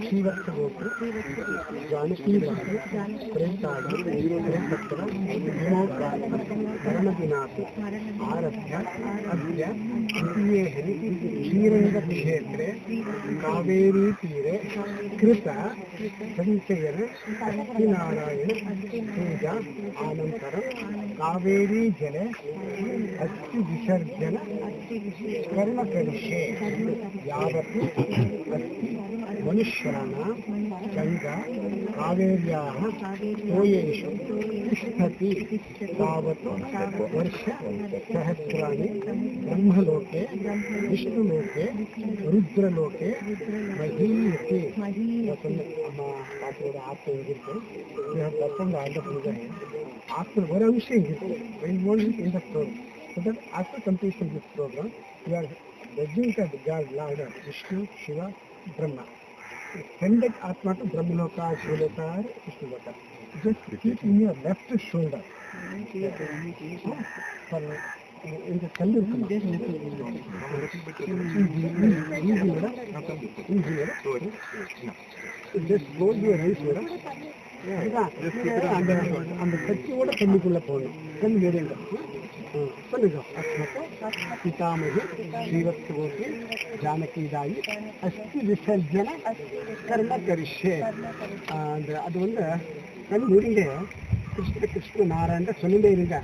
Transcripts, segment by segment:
श्रीवत्सगोत्र जानकी धर्मदिनात् आरभ्य अद्य श्रीरङ्गक्षेत्रे कावेरीतीरे कृत संचयन अष्टिनारायण पूजा अनन्तरं कावेरी जले अस्थि विसर्जन कर्म करिष्ये यावत् मनुष्याणां गङ्गा कावेर्याः तोयेषु तिष्ठति तावत् वर्षसहस्राणि ब्रह्मलोके विष्णुलोके रुद्रलोके महीयते after one everything in the program. So that after completion of this program, you are judging that God, Lord, Vishnu, Shiva, Brahma. Send that Atma to Brahmaloka, Shivaloka, Vishnuloka. Just keep in your left shoulder. In the center. Just hold your eyes. அந்த கட்சியோட தண்ணிக்குள்ள போகணும். கண் வேறுங்க சொல்லுங்க. பிதாமகி ஸ்ரீவத்சகோத்ரி ஜானகிதாயி அஸ்தி விசர்ஜன கர்ம கரிஷ்யே. அது வந்து கண் மூடிங்க கிருஷ்ண கிருஷ்ண நாராயண சொல்லிட்டே இருங்க.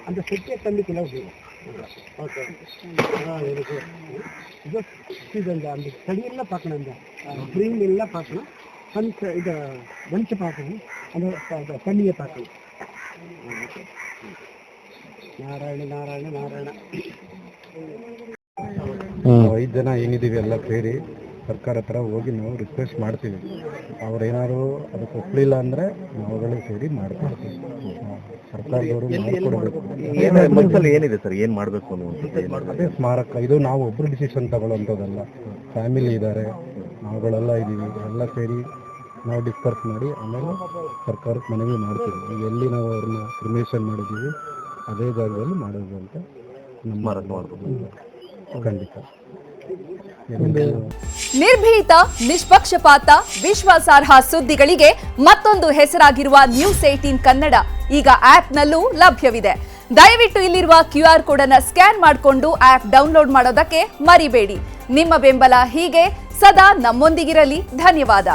அந்த சத்திய தண்ணிக்குள்ள போகும். ஓகே எனக்கு இது அந்த தடியெல்லாம் பார்க்கணும். இந்த ஸ்க்ரீன் எல்லாம் பார்க்கணும். இதை வெளிச்சு பார்க்கணும். அந்த தண்ணியை பார்க்கணும். ನಾರಾಯಣ ನಾರಾಯಣ ನಾರಾಯಣ. 5 ಜನ ಏನಿದ್ದೀವಿ ಎಲ್ಲ ಸೇರಿ ಸರ್ಕಾರ ಹತ್ರ ಹೋಗಿ ನಾವು ರಿಕ್ವೆಸ್ಟ್ ಮಾಡ್ತೀವಿ. ಅವ್ರೇನಾದ್ರು ಅದಕ್ಕೆ ಒಪ್ಪಲಿಲ್ಲ ಅಂದರೆ ನಾವುಗಳು ಸೇರಿ ಮಾಡ್ತೀವಿ. ಸರ್ಕಾರದವರು ಮಾಡಿಕೊಡ್ಬೇಕು. ಏನಿದೆ ಸರ್, ಏನು ಮಾಡಬೇಕು ಅನ್ನೋದು ಅದೇ ಸ್ಮಾರಕ. ಇದು ನಾವು ಒಬ್ಬರು ಡಿಸಿಷನ್ ತಗೊಳ್ಳೋಂಥದ್ದಲ್ಲ. ಫ್ಯಾಮಿಲಿ ಇದ್ದಾರೆ, ನಾವುಗಳೆಲ್ಲ ಇದ್ದೀವಿ. ಎಲ್ಲ ಸೇರಿ ನಾವು ಡಿಸ್ಕಸ್ ಮಾಡಿ ಆಮೇಲೆ ಸರ್ಕಾರಕ್ಕೆ ಮನವಿ ಮಾಡ್ತೀವಿ. ಎಲ್ಲಿ ನಾವು ಅವ್ರನ್ನ ಪರ್ಮಿಷನ್ ಮಾಡಿದ್ದೀವಿ ಅದೇ ಜಾಗದಲ್ಲಿ ಮಾಡೋದು ಅಂತ ನಮ್ಮ ಖಂಡಿತ. ನಿರ್ಭೀತ, ನಿಷ್ಪಕ್ಷಪಾತ, ವಿಶ್ವಾಸಾರ್ಹ ಸುದ್ದಿಗಳಿಗೆ ಮತ್ತೊಂದು ಹೆಸರಾಗಿರುವ ನ್ಯೂಸ್ 18 ಕನ್ನಡ ಈಗ ಆಪ್ನಲ್ಲೂ ಲಭ್ಯವಿದೆ. ದಯವಿಟ್ಟು ಇಲ್ಲಿರುವ QR ಕೋಡ್ ಅನ್ನು ಸ್ಕ್ಯಾನ್ ಮಾಡಿಕೊಂಡು ಆಪ್ ಡೌನ್ಲೋಡ್ ಮಾಡೋದಕ್ಕೆ ಮರಿಬೇಡಿ. ನಿಮ್ಮ ಬೆಂಬಲ ಹೀಗೆ ಸದಾ ನಮ್ಮೊಂದಿಗಿರಲಿ. ಧನ್ಯವಾದ.